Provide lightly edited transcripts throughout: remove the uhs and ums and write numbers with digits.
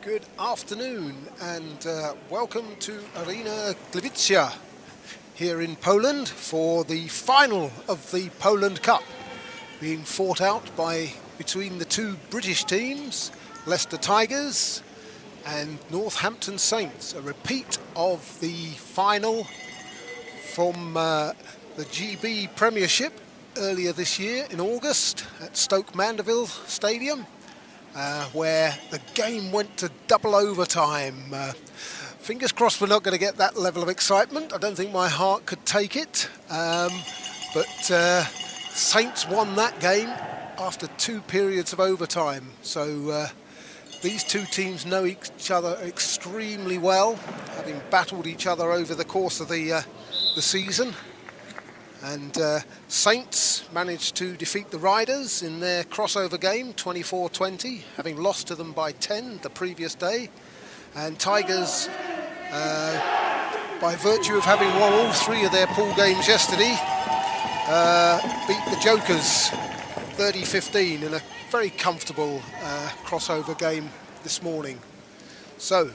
Good afternoon and welcome to Arena Gliwice here in Poland for the final of the Poland Cup, being fought out between the two British teams, Leicester Tigers and Northampton Saints, a repeat of the final from the GB Premiership earlier this year in August at Stoke Mandeville Stadium. Where the game went to double overtime. Fingers crossed we're not going to get that level of excitement. I don't think my heart could take it. But Saints won that game after 2 periods of overtime. So these two teams know each other extremely well, having battled each other over the course of the season. And Saints managed to defeat the Riders in their crossover game, 24-20, having lost to them by 10 the previous day. And Tigers, by virtue of having won all 3 of their pool games yesterday, beat the Jokers 30-15 in a very comfortable crossover game this morning. So,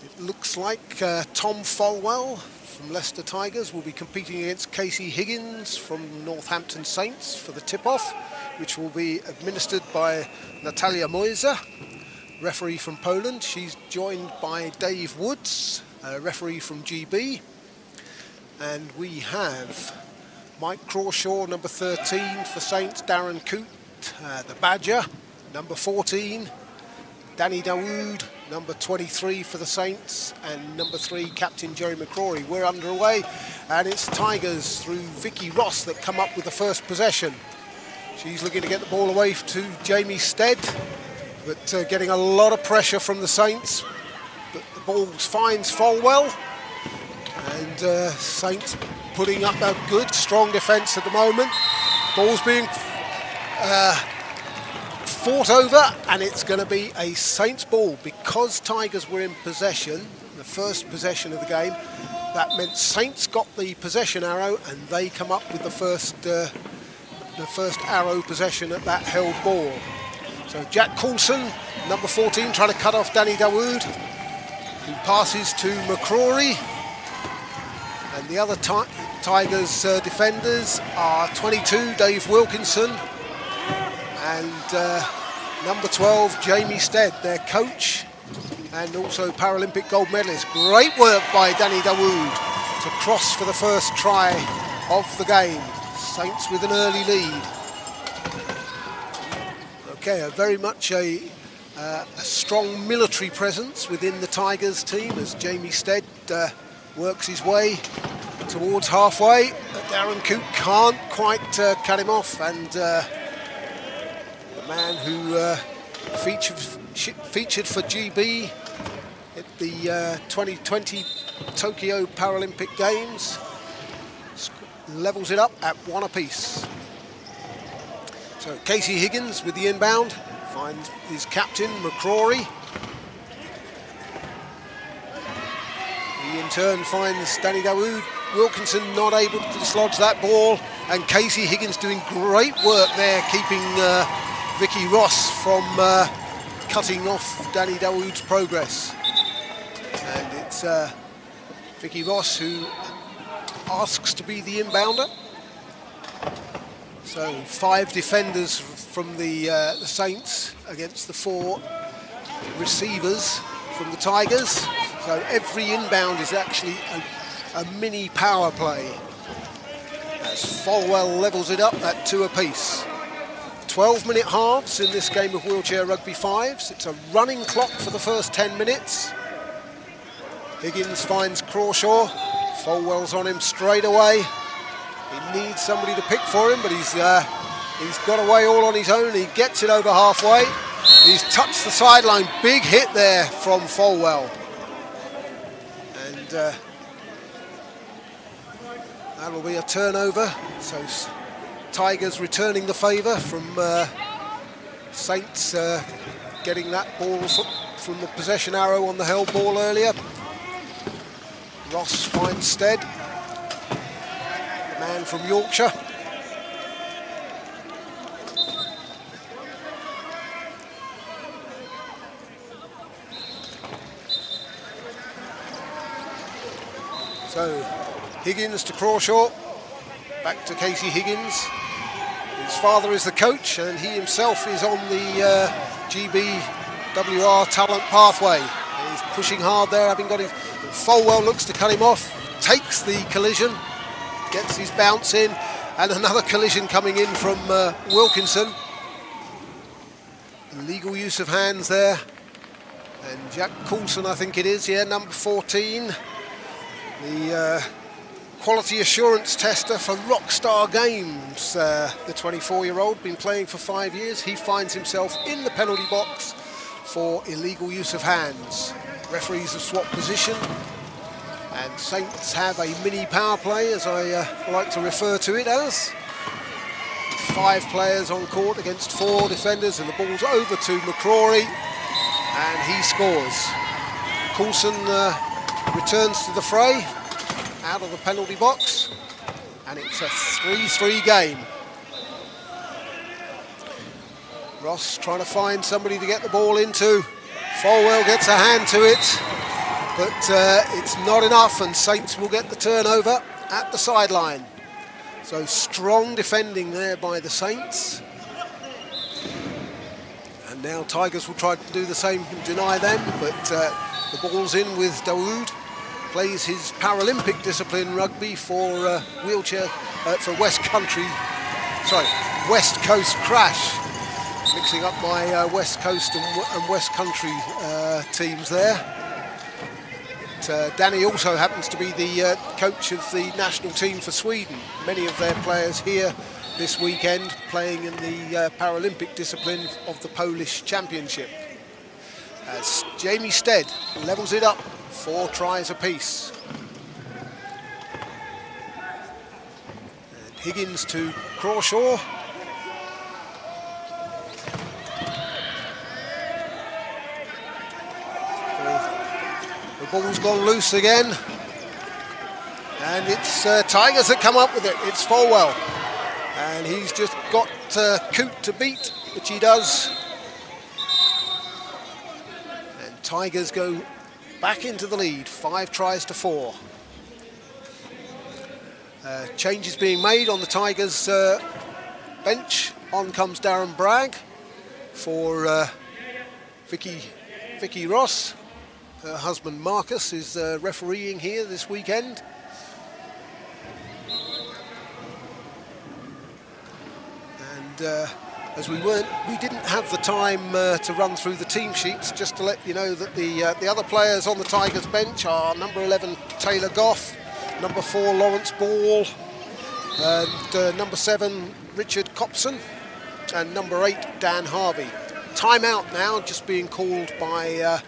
it looks like Tom Folwell from Leicester Tigers will be competing against Casey Higgins from Northampton Saints for the tip-off, which will be administered by Natalia Moisa, referee from Poland. She's joined by Dave Woods, referee from GB. And we have Mike Crawshaw, number 13 for Saints, Darren Coote, the Badger, number 14, Danny Dawood, number 23 for the Saints, and number 3, Captain Jerry McCrory. We're underway, and it's Tigers through Vicky Ross that come up with the first possession. She's looking to get the ball away to Jamie Stead, but getting a lot of pressure from the Saints. But the ball finds Folwell, and Saints putting up a good, strong defence at the moment. Ball's being fought over, and it's going to be a Saints ball. Because Tigers were in possession, the first possession of the game, that meant Saints got the possession arrow, and they come up with the first arrow possession at that held ball. So Jack Coulson, number 14, trying to cut off Danny Dawood, who passes to McCrory, and the other Tigers defenders are 22, Dave Wilkinson, and number 12, Jamie Stead, their coach, and also Paralympic gold medalist. Great work by Danny Dawood to cross for the first try of the game. Saints with an early lead. Okay, very much a strong military presence within the Tigers team as Jamie Stead works his way towards halfway. But Darren Coote can't quite cut him off, and man who featured for GB at the 2020 Tokyo Paralympic Games levels it up at 1 apiece. So Casey Higgins with the inbound finds his captain McCrory. He in turn finds Danny Dawood. Wilkinson not able to dislodge that ball, and Casey Higgins doing great work there, keeping Vicky Ross from cutting off Danny Dawood's progress. And it's Vicky Ross who asks to be the inbounder. So 5 defenders from the Saints against the 4 receivers from the Tigers. So every inbound is actually a mini power play. As Folwell levels it up at 2 apiece. 12-minute halves in this game of wheelchair rugby 5s. It's a running clock for the first 10 minutes. Higgins finds Crawshaw. Folwell's on him straight away. He needs somebody to pick for him, but he's got away all on his own. He gets it over halfway. He's touched the sideline. Big hit there from Folwell. And that'll be a turnover. So Tigers returning the favour from Saints getting that ball from the possession arrow on the held ball earlier. Ross finds Stead, the man from Yorkshire. So Higgins to Crawshaw, back to Casey Higgins. His father is the coach and he himself is on the GBWR talent pathway. He's pushing hard there, having got his... Folwell looks to cut him off, takes the collision, gets his bounce in, and another collision coming in from Wilkinson. Illegal use of hands there. And Jack Coulson, I think it is, number 14. The quality assurance tester for Rockstar Games. The 24-year-old, been playing for 5 years. He finds himself in the penalty box for illegal use of hands. Referees have swapped position. And Saints have a mini power play, as I like to refer to it as. 5 players on court against 4 defenders, and the ball's over to McCrory. And he scores. Coulson returns to the fray, out of the penalty box, and it's a 3-3 game. Ross trying to find somebody to get the ball into. Folwell gets a hand to it, but it's not enough, and Saints will get the turnover at the sideline. So strong defending there by the Saints. And now Tigers will try to do the same and deny them, but the ball's in with Dawood. Plays his Paralympic discipline rugby for West Coast Crash. Mixing up my West Coast and West Country teams there. But, Danny also happens to be the coach of the national team for Sweden. Many of their players here this weekend playing in the Paralympic discipline of the Polish Championship. As Jamie Stead levels it up, 4 tries apiece. And Higgins to Crawshaw. The ball's gone loose again. And it's Tigers that come up with it. It's Folwell. And he's just got Coote to beat, which he does. And Tigers go back into the lead, 5 tries to 4. Changes being made on the Tigers bench. On comes Darren Bragg for Vicky Ross. Her husband Marcus is refereeing here this weekend. And as we didn't have the time to run through the team sheets, just to let you know that the other players on the Tigers bench are number 11 Taylor Goff, number 4 Lawrence Ball, and number 7 Richard Copson, and number 8 Dan Harvey. Timeout now, just being called by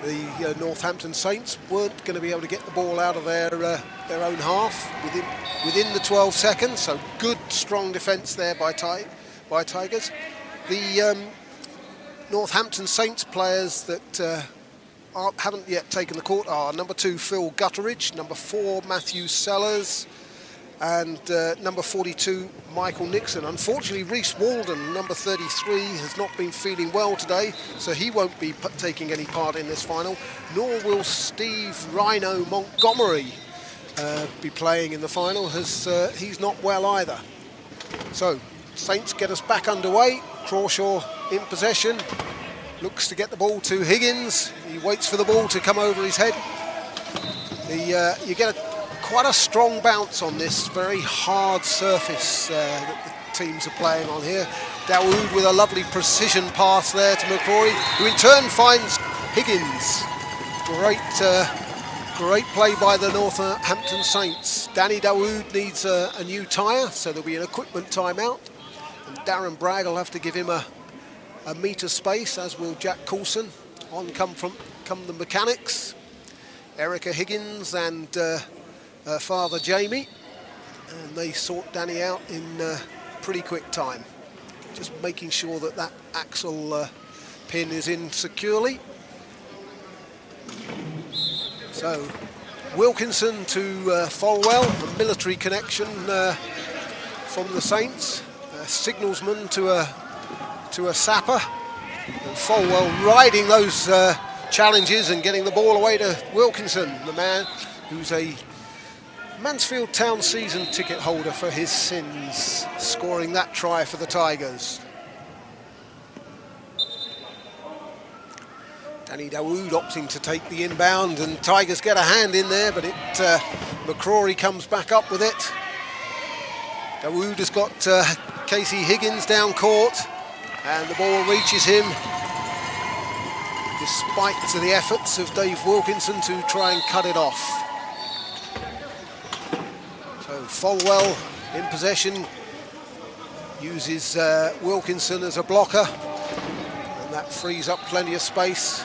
the Northampton Saints. Weren't going to be able to get the ball out of their own half within the 12 seconds. So good, strong defence there by Tigers. The Northampton Saints players that haven't yet taken the court are number 2 Phil Gutteridge, number 4 Matthew Sellers, and number 42 Michael Nixon. Unfortunately, Reece Walden, number 33, has not been feeling well today, so he won't be taking any part in this final, nor will Steve Rhino Montgomery be playing in the final, as he's not well either. So Saints get us back underway. Crawshaw in possession, looks to get the ball to Higgins. He waits for the ball to come over his head. You get quite a strong bounce on this very hard surface that the teams are playing on here. Dawood with a lovely precision pass there to McCrory, who in turn finds Higgins. Great play by the Northampton Saints. Danny Dawood needs a new tyre, so there'll be an equipment timeout. And Darren Bragg will have to give him a metre space, as will Jack Coulson. On come the mechanics, Erica Higgins and Father Jamie, and they sort Danny out in pretty quick time. Just making sure that axle pin is in securely. So Wilkinson to Folwell, a military connection from the Saints. Signalsman to a sapper. And Folwell riding those challenges and getting the ball away to Wilkinson, the man who's a Mansfield Town season ticket holder for his sins, scoring that try for the Tigers. Danny Dawood opting to take the inbound, and Tigers get a hand in there, but McCrory comes back up with it. Dawood has got Casey Higgins down court, and the ball reaches him, despite the efforts of Dave Wilkinson to try and cut it off. So Folwell in possession, uses Wilkinson as a blocker, and that frees up plenty of space.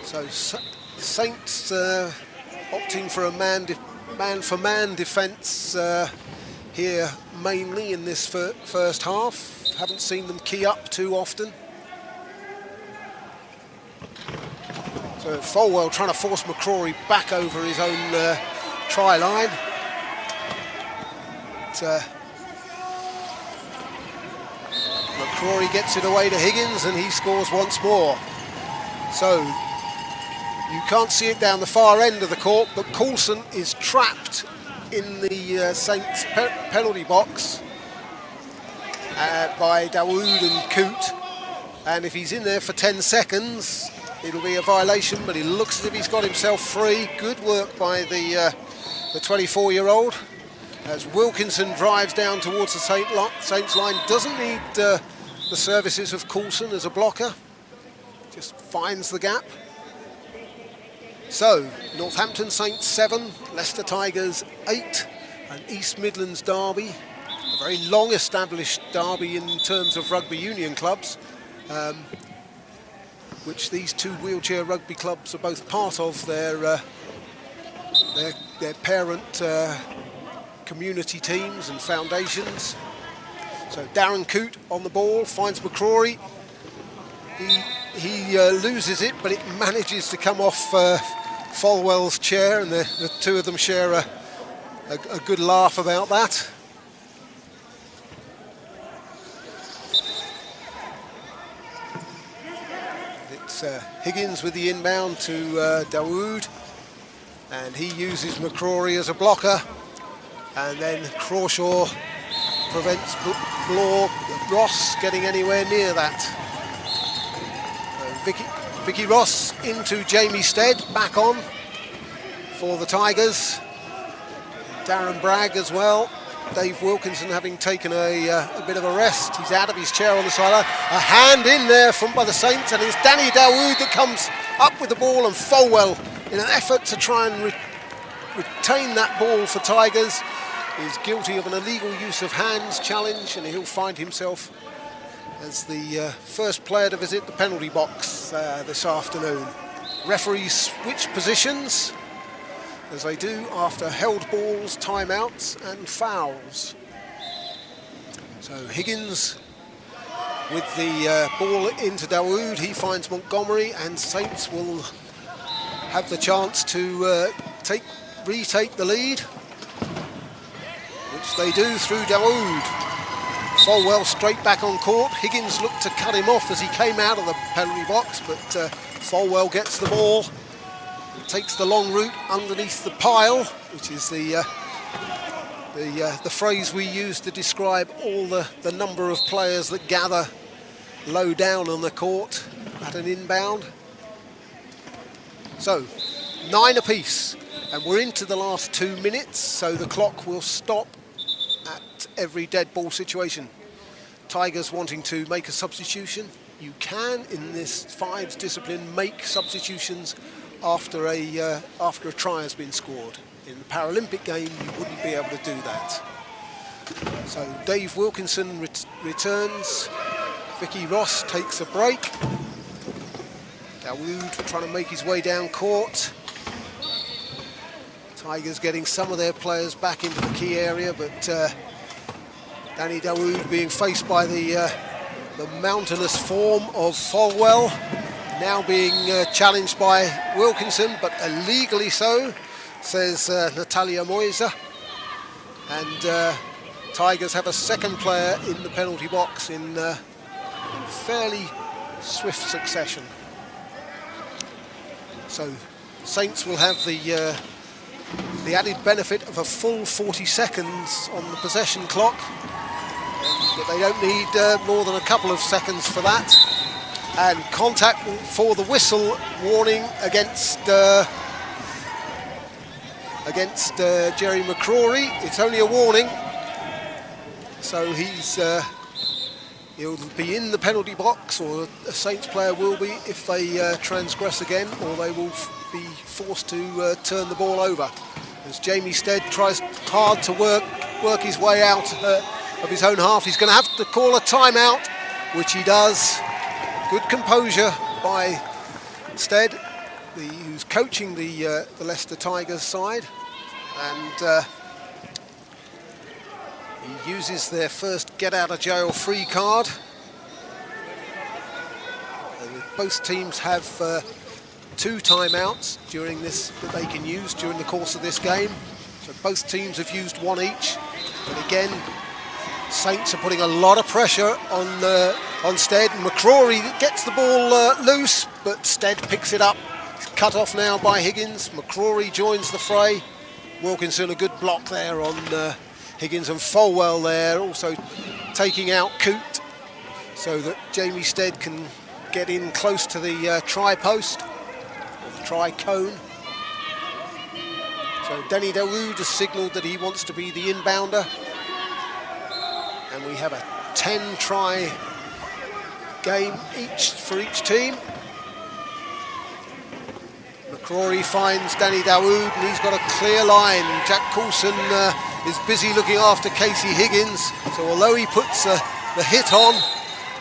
So Saints opting for a man-for-man defence here mainly in this first half. Haven't seen them key up too often. So Folwell trying to force McCrory back over his own try line. But, McCrory gets it away to Higgins, and he scores once more. So you can't see it down the far end of the court, but Coulson is trapped in the Saints penalty box by Dawood and Coote, and if he's in there for 10 seconds it'll be a violation, but he looks as if he's got himself free. Good work by the 24-year-old as Wilkinson drives down towards the Saints line. Doesn't need the services of Coulson as a blocker, just finds the gap. So Northampton Saints 7, Leicester Tigers 8, an East Midlands derby, a very long established derby in terms of rugby union clubs, which these two wheelchair rugby clubs are both part of their parent community teams and foundations. So Darren Coote on the ball, finds McCrory. He loses it, but it manages to come off Folwell's chair, and the two of them share a good laugh about that. It's Higgins with the inbound to Dawood, and he uses McCrory as a blocker, and then Crawshaw prevents Ross getting anywhere near that. Vicky Ross into Jamie Stead, back on for the Tigers. Darren Bragg as well. Dave Wilkinson having taken a bit of a rest. He's out of his chair on the sideline. A hand in there by the Saints, and it's Danny Dawood that comes up with the ball, and Folwell, in an effort to try and retain that ball for Tigers, is guilty of an illegal use of hands challenge, and he'll find himself as the first player to visit the penalty box this afternoon. Referees switch positions, as they do after held balls, timeouts and fouls. So Higgins with the ball into Dawood, he finds Montgomery, and Saints will have the chance to retake the lead, which they do through Dawood. Folwell straight back on court. Higgins looked to cut him off as he came out of the penalty box, but Folwell gets the ball, takes the long route underneath the pile, which is the phrase we use to describe all the number of players that gather low down on the court at an inbound. So 9 apiece, and we're into the last 2 minutes, so the clock will stop at every dead ball situation. Tigers wanting to make a substitution. You can, in this fives discipline, make substitutions after a try has been scored. In the Paralympic game, you wouldn't be able to do that. So Dave Wilkinson returns. Vicky Ross takes a break. Dawood trying to make his way down court. Tigers getting some of their players back into the key area, but Danny Dawood being faced by the mountainous form of Folwell, now being challenged by Wilkinson, but illegally so, says Natalia Moisa. And Tigers have a second player in the penalty box in fairly swift succession. So Saints will have the added benefit of a full 40 seconds on the possession clock, but they don't need more than a couple of seconds for that. And contact for the whistle warning against Jerry McCrory. It's only a warning, so he'll be in the penalty box, or a Saints player will be if they transgress again, or they will be forced to turn the ball over. As Jamie Stead tries hard to work his way out of his own half, he's going to have to call a timeout, which he does. Good composure by Stead, who's coaching the Leicester Tigers side, and he uses their first get-out-of-jail-free card. And both teams have 2 timeouts that they can use during the course of this game. So both teams have used 1 each. But again, Saints are putting a lot of pressure on Stead. McCrory gets the ball loose, but Stead picks it up. It's cut off now by Higgins. McCrory joins the fray. Wilkinson, a good block there on Higgins, and Folwell there also taking out Coote so that Jamie Stead can get in close to the try-post, or the try-cone. So Danny Dawood has signalled that he wants to be the inbounder. And we have a 10-try game for each team. McCrory finds Danny Dawood, and he's got a clear line. Jack Coulson is busy looking after Casey Higgins. So although he puts the hit on,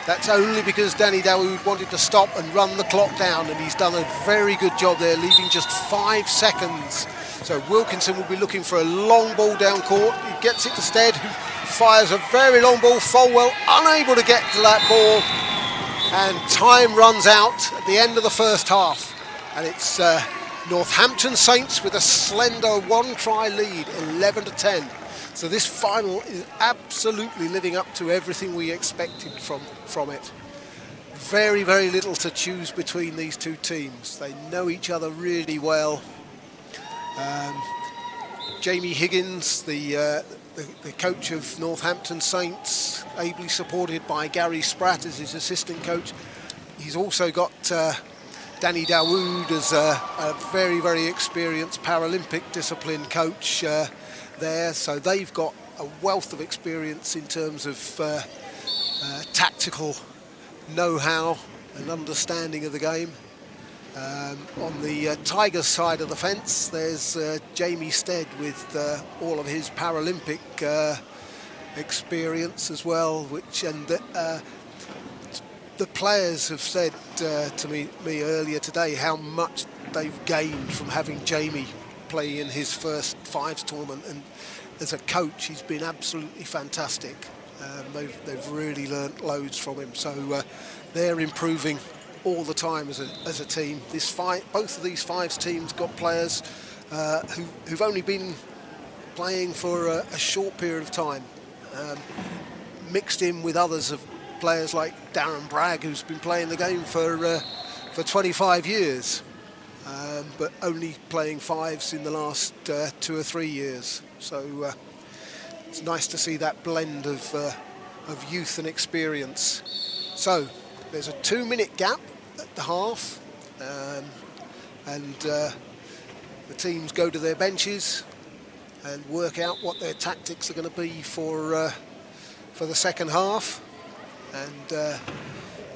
that's only because Danny Dawood wanted to stop and run the clock down, and he's done a very good job there, leaving just 5 seconds. So Wilkinson will be looking for a long ball down court. He gets it to Stead, who fires a very long ball. Folwell unable to get to that ball, and time runs out at the end of the first half. And it's Northampton Saints with a slender 1-try lead, 11-10. So this final is absolutely living up to everything we expected from it. Very, very little to choose between these two teams. They know each other really well. Jamie Higgins, the coach of Northampton Saints, ably supported by Gary Spratt as his assistant coach. He's also got Danny Dawood as a very, very experienced Paralympic discipline coach there. So they've got a wealth of experience in terms of tactical know-how and understanding of the game. On the Tigers side of the fence, there's Jamie Stead with all of his Paralympic experience as well, the players have said to me earlier today how much they've gained from having Jamie play in his first fives tournament, and as a coach he's been absolutely fantastic. They've really learnt loads from him, so they're improving all the time as a team. Both of these fives teams got players who've only been playing for a short period of time, mixed in with others of players like Darren Bragg, who's been playing the game for 25 years, but only playing fives in the last 2 or 3 years. So it's nice to see that blend of youth and experience. So there's a 2-minute gap at the half, and the teams go to their benches and work out what their tactics are going to be for the second half. And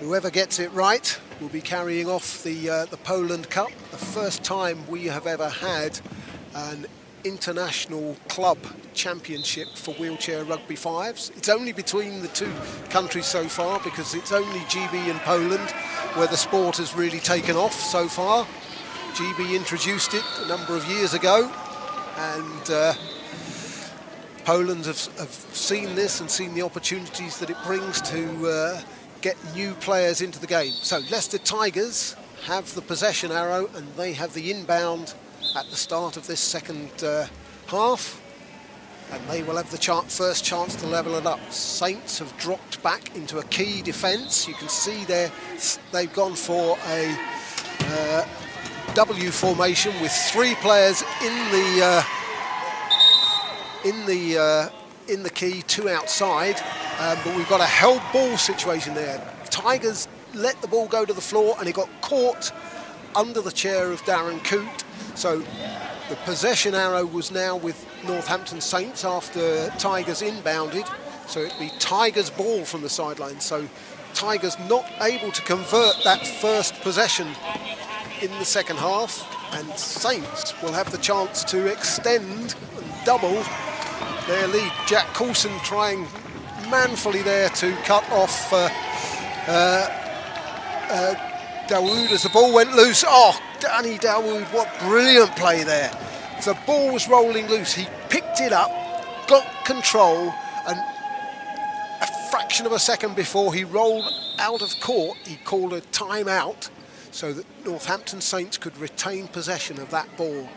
whoever gets it right will be carrying off the Poland Cup, the first time we have ever had an international club championship for wheelchair rugby fives. It's only between the two countries so far, because it's only GB and Poland where the sport has really taken off so far. GB introduced it a number of years ago, and Poland have seen this and seen the opportunities that it brings to get new players into the game. So Leicester Tigers have the possession arrow, and they have the inbound at the start of this second half, and they will have the first chance to level it up. Saints have dropped back into a key defence. You can see there they've gone for a W formation with 3 players in the key, 2 outside, but we've got a held ball situation there. Tigers let the ball go to the floor and it got caught under the chair of Darren Coote. So the possession arrow was now with Northampton Saints after Tigers inbounded. So it'd be Tigers' ball from the sideline. So Tigers not able to convert that first possession in the second half, and Saints will have the chance to extend and double their lead. Jack Coulson trying manfully there to cut off Dawood as the ball went loose. Oh, Danny Dawood, what brilliant play there. The ball was rolling loose. He picked it up, got control, and a fraction of a second before he rolled out of court, he called a timeout so that Northampton Saints could retain possession of that ball.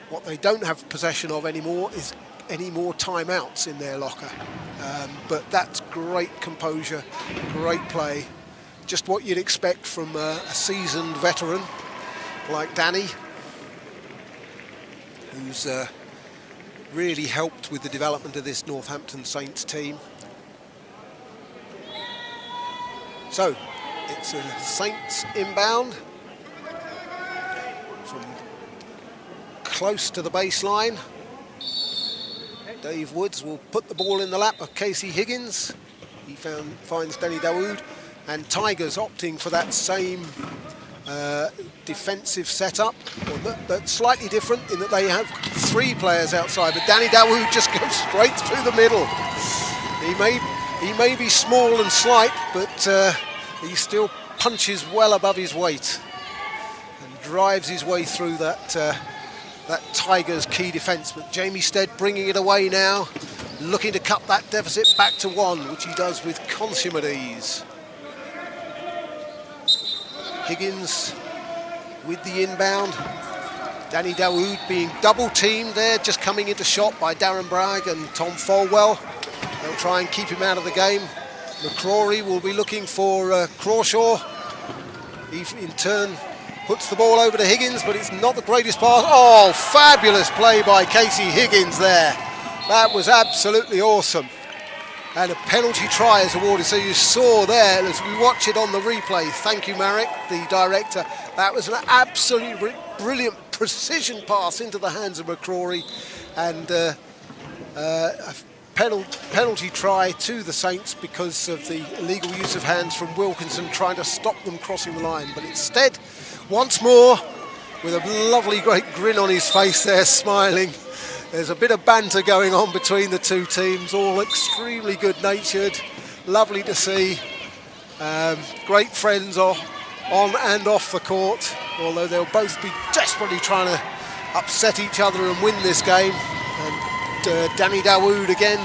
What they don't have possession of anymore is any more timeouts in their locker. But that's great composure, great play. Just what you'd expect from a seasoned veteran like Danny, who's really helped with the development of this Northampton Saints team. So it's a Saints inbound from close to the baseline. Dave Woods will put the ball in the lap of Casey Higgins. He finds Danny Dawood, and Tigers opting for that same defensive setup, that's slightly different in that they have 3 players outside, but Danny Dawood just goes straight through the middle. He may be small and slight, but he still punches well above his weight and drives his way through that Tigers key defence. But Jamie Stead bringing it away now, looking to cut that deficit back to 1, which he does with consummate ease. Higgins with the inbound. Danny Dawood being double teamed there, just coming into shot by Darren Bragg and Tom Folwell. They'll try and keep him out of the game. McCrory will be looking for Crawshaw. He in turn puts the ball over to Higgins, but it's not the greatest pass. Oh, fabulous play by Casey Higgins there. That was absolutely awesome. And a penalty try is awarded. So you saw there, as we watch it on the replay, thank you, Marek, the director, that was an absolutely brilliant precision pass into the hands of McCrory, and a penalty try to the Saints because of the illegal use of hands from Wilkinson trying to stop them crossing the line. But instead, once more, with a lovely great grin on his face there, smiling. There's a bit of banter going on between the 2 teams, all extremely good-natured, lovely to see. Great friends on and off the court, although they'll both be desperately trying to upset each other and win this game. And Danny Dawood again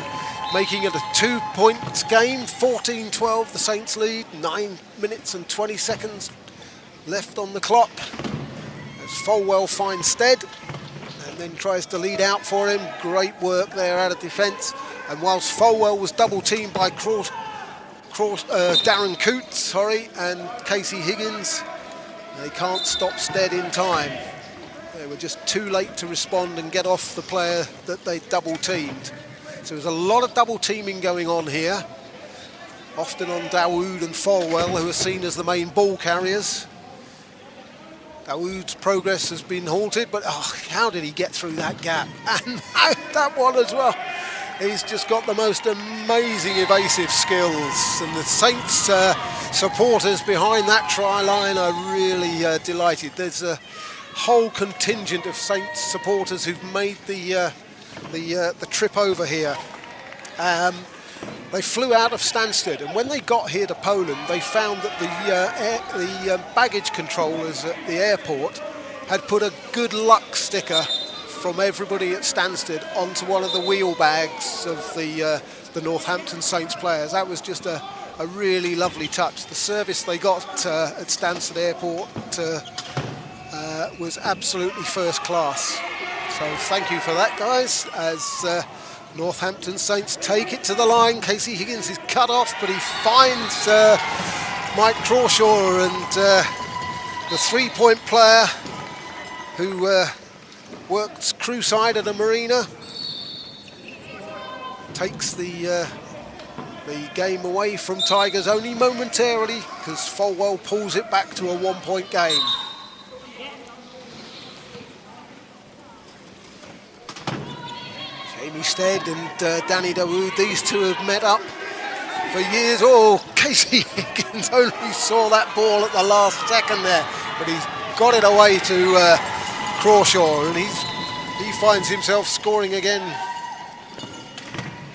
making it a 2-point game, 14-12 the Saints lead, 9 minutes and 20 seconds left on the clock. As Folwell finds Stead, and then tries to lead out for him. Great work there out of defence. And whilst Folwell was double teamed by Darren Coote, and Casey Higgins, they can't stop Stead in time. They were just too late to respond and get off the player that they double teamed. So there's a lot of double teaming going on here, often on Dawood and Folwell, who are seen as the main ball carriers. Dawood's progress has been halted, but how did he get through that gap? And that one as well. He's just got the most amazing evasive skills, and the Saints supporters behind that try line are really delighted. There's a whole contingent of Saints supporters who've made the trip over here. They flew out of Stansted, and when they got here to Poland, they found that the baggage controllers at the airport had put a good luck sticker from everybody at Stansted onto one of the wheel bags of the Northampton Saints players. That was just a really lovely touch. The service they got at Stansted Airport was absolutely first class. So thank you for that, guys, as Northampton Saints take it to the line. Casey Higgins is cut off, but he finds Mike Crawshaw, and the 3-point player who works crewside at a marina, takes the game away from Tigers only momentarily, because Folwell pulls it back to a 1-point game. Jamie Stead and Danny Dawood, these two have met up for years. Oh, Casey Higgins only saw that ball at the last second there, but he's got it away to Crawshaw, and he finds himself scoring again.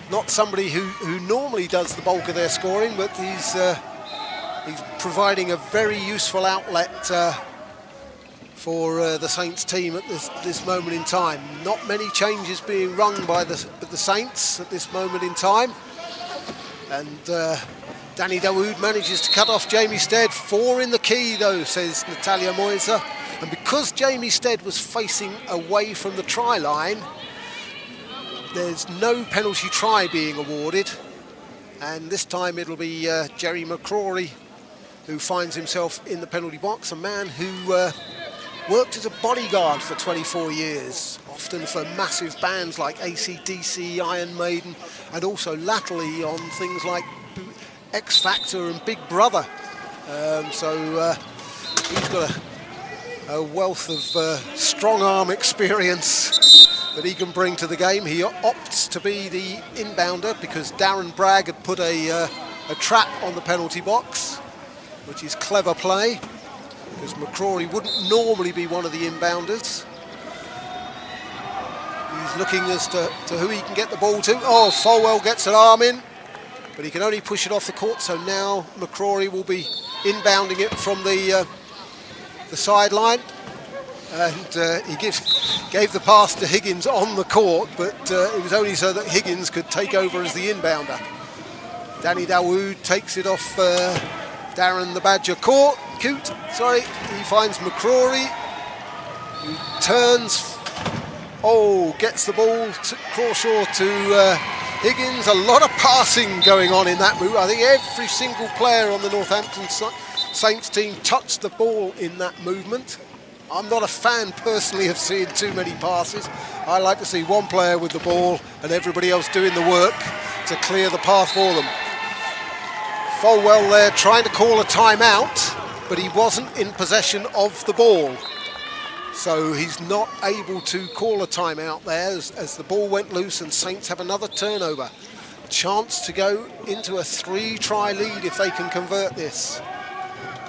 Not somebody who normally does the bulk of their scoring, but he's providing a very useful outlet for the Saints team at this moment in time. Not many changes being rung by the Saints at this moment in time. And Danny Dawood manages to cut off Jamie Stead. 4 in the key, though, says Natalia Moiser. And because Jamie Stead was facing away from the try line, there's no penalty try being awarded. And this time it'll be Jerry McCrory who finds himself in the penalty box, a man who worked as a bodyguard for 24 years, often for massive bands like AC/DC, Iron Maiden, and also latterly on things like X Factor and Big Brother. So he's got a wealth of strong arm experience that he can bring to the game. He opts to be the inbounder because Darren Bragg had put a trap on the penalty box, which is clever play, because McCrory wouldn't normally be one of the inbounders. He's looking as to who he can get the ball to. Oh, Folwell gets an arm in, but he can only push it off the court, so now McCrory will be inbounding it from the sideline. And he gave the pass to Higgins on the court, but it was only so that Higgins could take over as the inbounder. Danny Dawood takes it off Darren the Badger Coot. He finds McCrory, who turns, gets the ball to Crawshaw to Higgins. A lot of passing going on in that move. I think every single player on the Northampton Saints team touched the ball in that movement. I'm not a fan personally of seeing too many passes. I like to see one player with the ball and everybody else doing the work to clear the path for them. Folwell there trying to call a timeout, but he wasn't in possession of the ball. So he's not able to call a timeout there as the ball went loose and Saints have another turnover. Chance to go into a 3-try lead if they can convert this.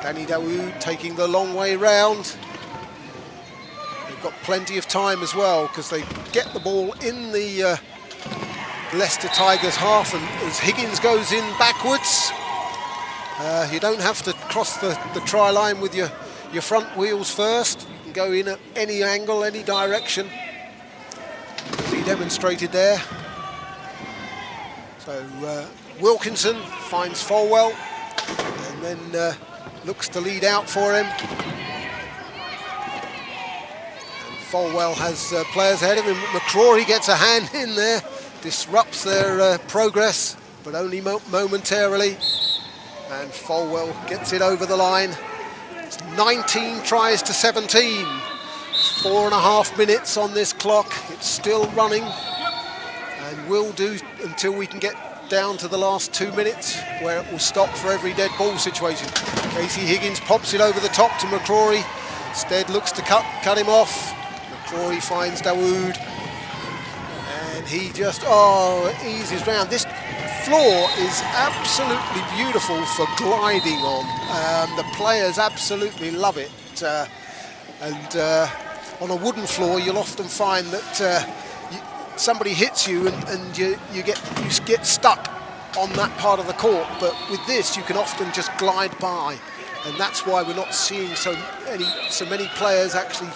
Danny Dawood taking the long way round. They've got plenty of time as well because they get the ball in the Leicester Tigers half, and as Higgins goes in backwards, you don't have to cross the try line with your front wheels first. You can go in at any angle, any direction, as he demonstrated there. So Wilkinson finds Folwell and then looks to lead out for him. And Folwell has players ahead of him. McCrory gets a hand in there, disrupts their progress, but only momentarily. And Folwell gets it over the line. It's 19 tries to 17. 4.5 minutes on this clock. It's still running and will do until we can get down to the last 2 minutes, where it will stop for every dead ball situation. Casey Higgins pops it over the top to McCrory. Stead looks to cut him off. McCrory finds Dawood, and he just eases round. This floor is absolutely beautiful for gliding on. The players absolutely love it, and on a wooden floor you'll often find that somebody hits you and you get stuck on that part of the court, but with this you can often just glide by, and that's why we're not seeing so many players actually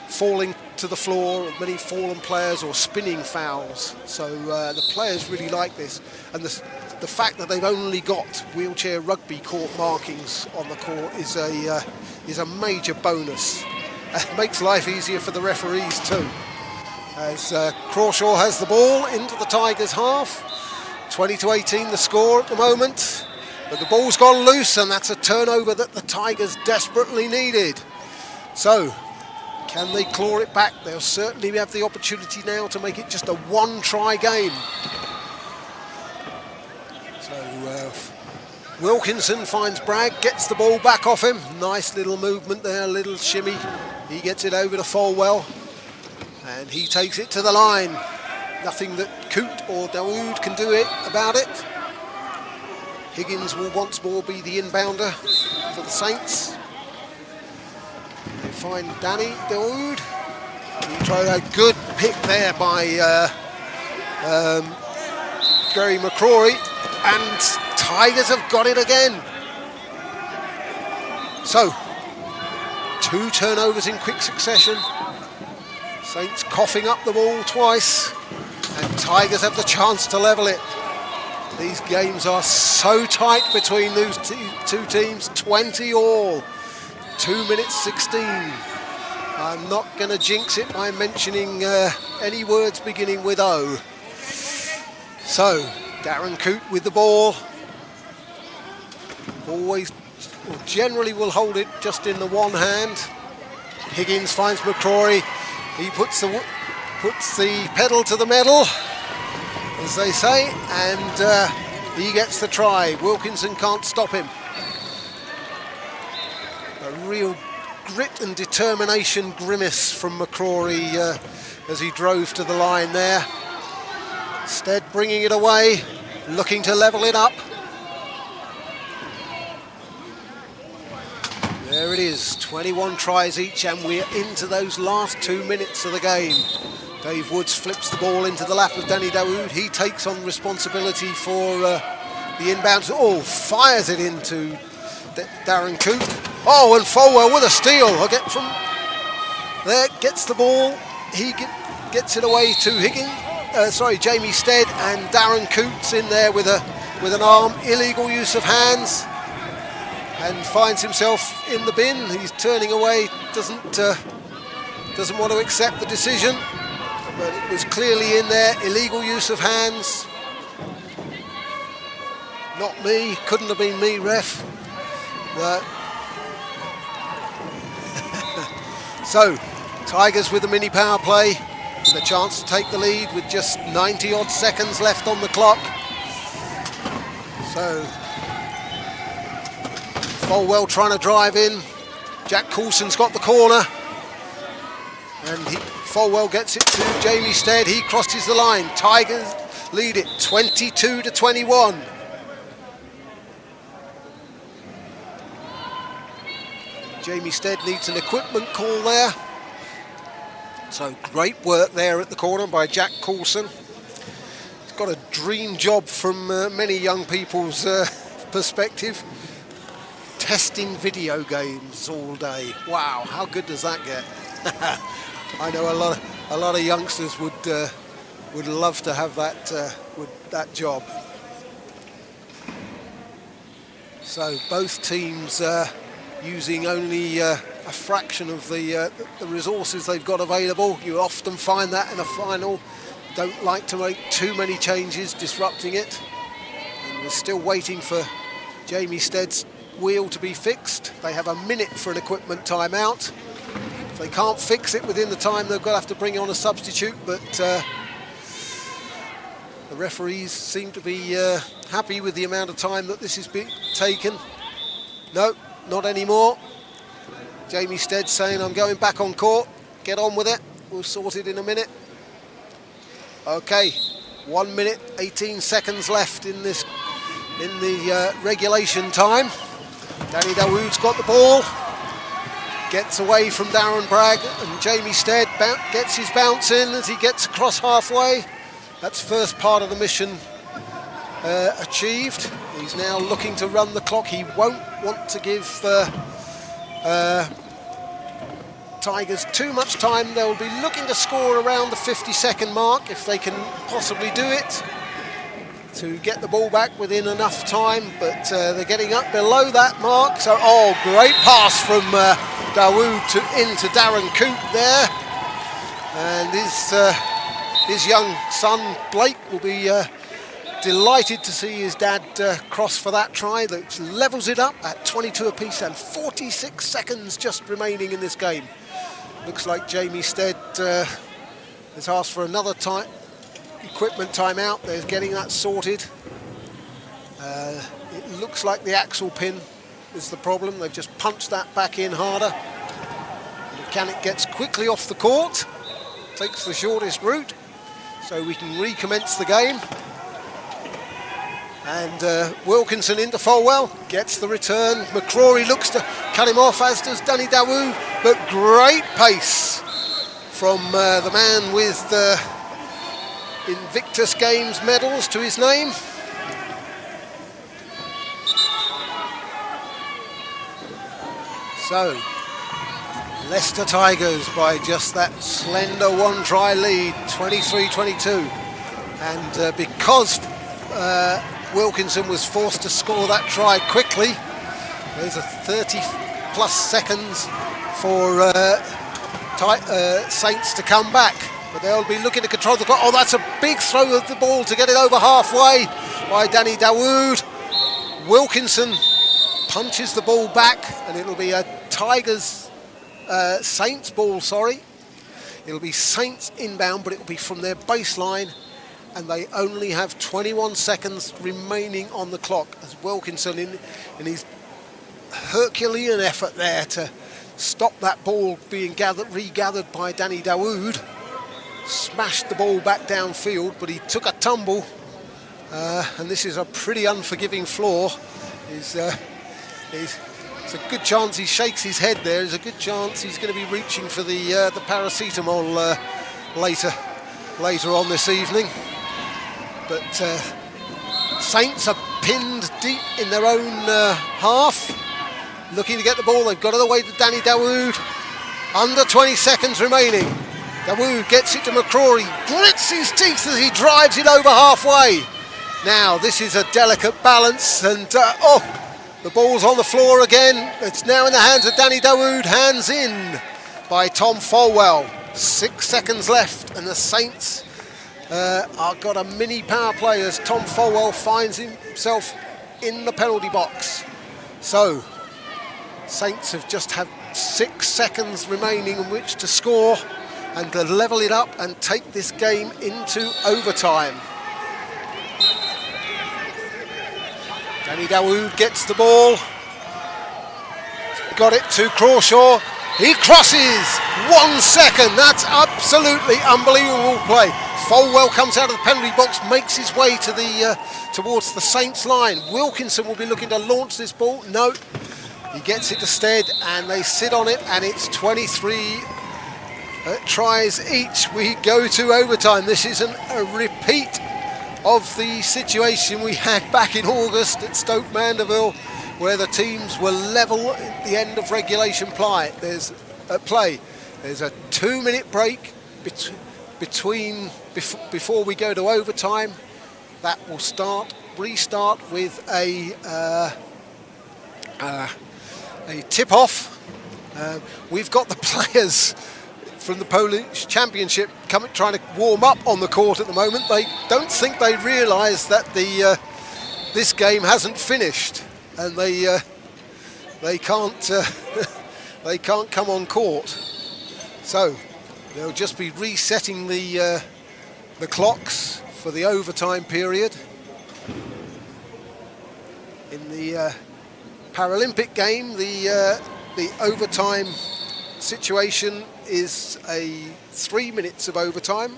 falling to the floor, many fallen players or spinning fouls. So the players really like this, and the fact that they've only got wheelchair rugby court markings on the court is a major bonus. It makes life easier for the referees too. As Crawshaw has the ball into the Tigers half. 20-18 the score at the moment, but the ball's gone loose, and that's a turnover that the Tigers desperately needed. So Can they claw it back? They'll certainly have the opportunity now to make it just a one-try game. So Wilkinson finds Bragg, gets the ball back off him. Nice little movement there, little shimmy. He gets it over to Folwell, and he takes it to the line. Nothing that Coote or Dawood can do about it. Higgins will once more be the inbounder for the Saints. They find Danny Dawood. He tried a good pick there by Gary McCrory, and Tigers have got it again. So, 2 turnovers in quick succession. Saints coughing up the ball twice, and Tigers have the chance to level it. These games are so tight between those two teams, 20 all, 2 minutes 16. I'm not going to jinx it by mentioning any words beginning with O. So, Darren Coote with the ball. Generally will hold it just in the one hand. Higgins finds McCrory. He puts the pedal to the metal, as they say, and he gets the try. Wilkinson can't stop him. A real grit and determination grimace from McCrory as he drove to the line there. Stead bringing it away, looking to level it up. There it is, 21 tries each, and we're into those last 2 minutes of the game. Dave Woods flips the ball into the lap of Danny Dawood. He takes on responsibility for the inbounds. Oh, fires it into Darren Coote. Oh, and Folwell with a steal. I get from there, gets the ball. He gets it away to Jamie Stead, and Darren Coote's in there with an arm. Illegal use of hands, and finds himself in the bin. He's turning away. Doesn't want to accept the decision. But it was clearly in there, illegal use of hands. Not me, couldn't have been me, ref. So, Tigers with the mini power play, and a chance to take the lead with just 90 odd seconds left on the clock. So, Folwell trying to drive in. Jack Coulson's got the corner, and Folwell gets it to Jamie Stead. He crosses the line. Tigers lead it 22-21. Jamie Stead needs an equipment call there. So great work there at the corner by Jack Coulson. He's got a dream job from many young people's perspective. Testing video games all day. Wow, how good does that get? I know a lot of youngsters would love to have that job. So both teams using only a fraction of the resources they've got available. You often find that in a final. Don't like to make too many changes, disrupting it. And we're still waiting for Jamie Stead's wheel to be fixed. They have a minute for an equipment timeout. If they can't fix it within the time, they're going to have to bring on a substitute, but the referees seem to be happy with the amount of time that this is being taken. No, not anymore. Jamie Stead saying, I'm going back on court. Get on with it. We'll sort it in a minute. Okay, 1 minute, 18 seconds left in the regulation time. Danny Dawood's got the ball. Gets away from Darren Bragg, and Jamie Stead gets his bounce in as he gets across halfway. That's first part of the mission achieved. He's now looking to run the clock. He won't want to give Tigers too much time. They'll be looking to score around the 50-second mark if they can possibly do it, to get the ball back within enough time, but they're getting up below that mark. So, great pass from Dawood into Darren Coote there, and his young son Blake will be delighted to see his dad cross for that try that levels it up at 22 apiece, and 46 seconds just remaining in this game. Looks like Jamie Stead has asked for another equipment timeout. They're getting that sorted. It looks like the axle pin is the problem. They've just punched that back in harder. The mechanic gets quickly off the court, takes the shortest route, so we can recommence the game. And Wilkinson into Folwell, gets the return. McCrory looks to cut him off, as does Danny Dawood, but great pace from the man with Invictus Games medals to his name. So, Leicester Tigers by just that slender one-try lead, 23-22. And because Wilkinson was forced to score that try quickly, there's a 30-plus seconds for Saints to come back. But they'll be looking to control the clock. Oh, that's a big throw of the ball to get it over halfway by Danny Dawood. Wilkinson punches the ball back, and it'll be a Saints ball, sorry. It'll be Saints inbound, but it'll be from their baseline, and they only have 21 seconds remaining on the clock, as Wilkinson, in his Herculean effort there to stop that ball being regathered by Danny Dawood, smashed the ball back downfield, but he took a tumble, and this is a pretty unforgiving floor. It's a good chance he shakes his head there. There's a good chance he's going to be reaching for the paracetamol later on this evening. But Saints are pinned deep in their own half, looking to get the ball. They've got it away to Danny Dawood. Under 20 seconds remaining. Dawood gets it to McCrory, grits his teeth as he drives it over halfway. Now, this is a delicate balance, and the ball's on the floor again. It's now in the hands of Danny Dawood. Hands in by Tom Folwell. 6 seconds left, and the Saints are got a mini power play as Tom Folwell finds himself in the penalty box. So, Saints have just had 6 seconds remaining in which to score and to level it up and take this game into overtime. Danny Dawood gets the ball. Got it to Crawshaw. He crosses. 1 second. That's absolutely unbelievable play. Folwell comes out of the penalty box, makes his way to the towards the Saints line. Wilkinson will be looking to launch this ball. No, he gets it to Stead, and they sit on it, and it's 23 tries each. We go to overtime. This isn't a repeat of the situation we had back in August at Stoke Mandeville, where the teams were level at the end of regulation play. There's a 2-minute break before we go to overtime. That will restart with a tip-off. We've got the players from the Polish Championship trying to warm up on the court at the moment. They don't think they realise that this game hasn't finished, and they can't they can't come on court. So they'll just be resetting the clocks for the overtime period. In the Paralympic game, the overtime situation is 3 minutes of overtime.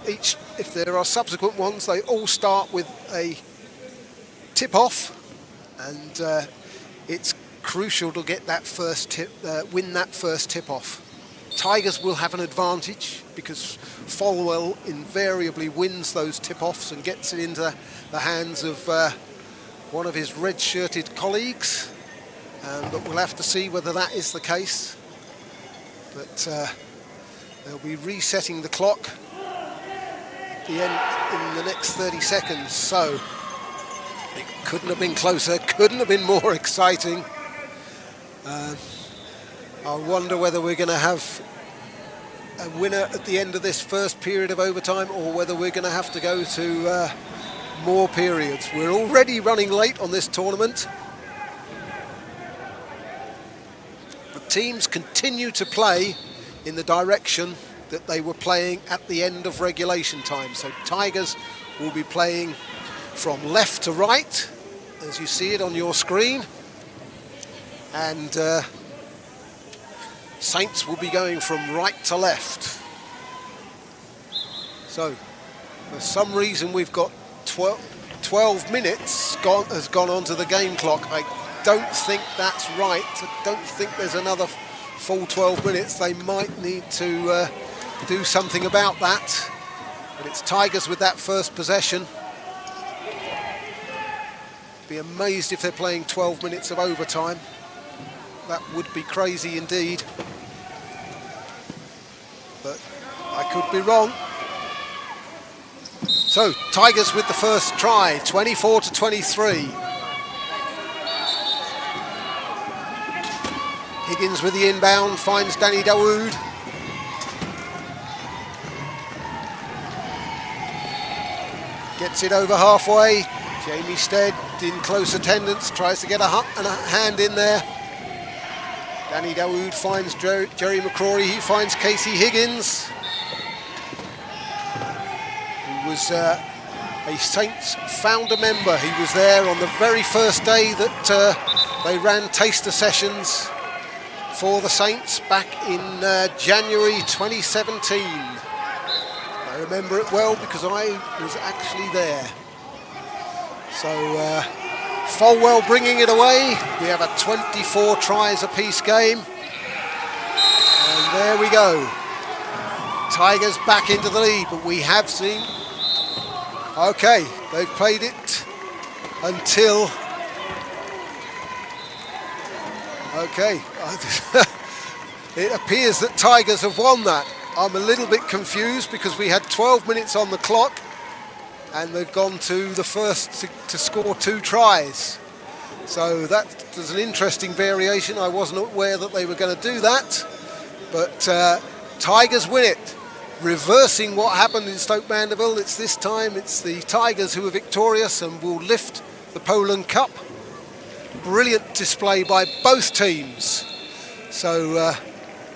If there are subsequent ones, they all start with a tip-off, and it's crucial to get that first win that first tip-off. Tigers will have an advantage because Folwell invariably wins those tip-offs and gets it into the hands of one of his red-shirted colleagues, but we'll have to see whether that is the case. But they'll be resetting the clock at the end in the next 30 seconds. So it couldn't have been closer, couldn't have been more exciting. I wonder whether we're going to have a winner at the end of this first period of overtime, or whether we're going to have to go to more periods. We're already running late on this tournament. The teams continue to play in the direction that they were playing at the end of regulation time. So Tigers will be playing from left to right, as you see it on your screen, and Saints will be going from right to left. So for some reason we've got 12 minutes has gone onto the game clock. I don't think that's right. I don't think there's another full 12 minutes. They might need to do something about that. But it's Tigers with that first possession. Be amazed if they're playing 12 minutes of overtime. That would be crazy indeed. But I could be wrong. So Tigers with the first try, 24-23. Higgins with the inbound, finds Danny Dawood. Gets it over halfway. Jamie Stead in close attendance, tries to get a hand in there. Danny Dawood finds Jerry McCrory, he finds Casey Higgins, who was a Saints founder member. He was there on the very first day that they ran taster sessions for the Saints back in January 2017. I remember it well because I was actually there. So Folwell bringing it away. We have a 24 tries apiece game. And there we go. Tigers back into the lead, but we have seen... Okay, they've played it until... Okay, it appears that Tigers have won that. I'm a little bit confused because we had 12 minutes on the clock and they've gone to the first to score 2 tries. So that was an interesting variation. I wasn't aware that they were going to do that. But Tigers win it, reversing what happened in Stoke Mandeville. This time it's the Tigers who are victorious and will lift the Poland Cup. Brilliant display by both teams. So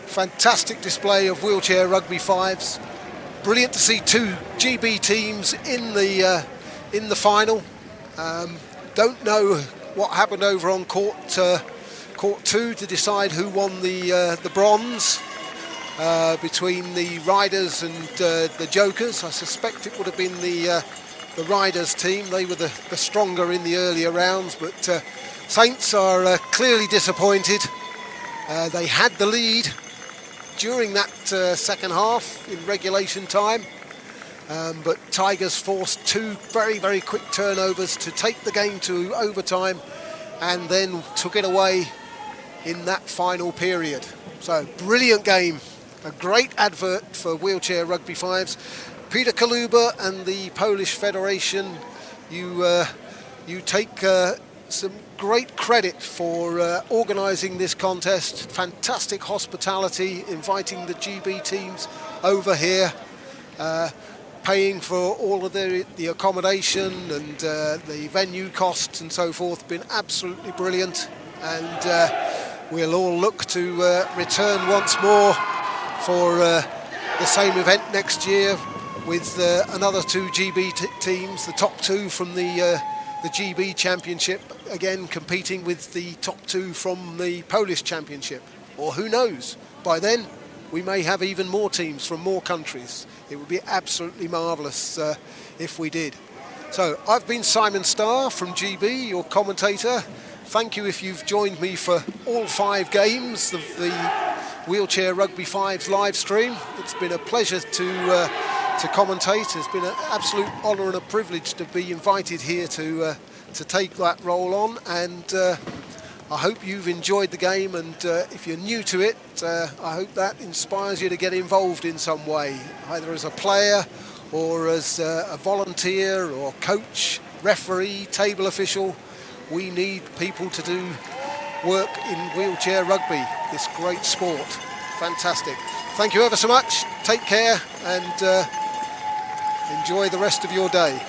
fantastic display of wheelchair rugby fives. Brilliant to see 2 GB teams in the final. Don't know what happened over on court 2 to decide who won the bronze between the Riders and the Jokers. I suspect it would have been the Riders team. They were the stronger in the earlier rounds, but Saints are clearly disappointed. They had the lead during that second half in regulation time, but Tigers forced 2 very, very quick turnovers to take the game to overtime and then took it away in that final period. So brilliant game, a great advert for wheelchair rugby fives. Peter Kaluba and the Polish Federation, you take some great credit for organising this contest. Fantastic hospitality, inviting the GB teams over here, paying for all of the accommodation and the venue costs and so forth. Been absolutely brilliant, and we'll all look to return once more for the same event next year with another 2 GB teams, the top 2 from the GB Championship, again competing with the top 2 from the Polish Championship. Or who knows, by then we may have even more teams from more countries. It would be absolutely marvellous if we did. So I've been Simon Starr from GB, your commentator. Thank you if you've joined me for all 5 games of the Wheelchair Rugby Fives live stream. It's been a pleasure to commentate. It's been an absolute honour and a privilege to be invited here to take that role on, and I hope you've enjoyed the game, and if you're new to it, I hope that inspires you to get involved in some way, either as a player or as a volunteer or coach, referee, table official. We need people to do work in wheelchair rugby, this great sport. Fantastic. Thank you ever so much. Take care and enjoy the rest of your day.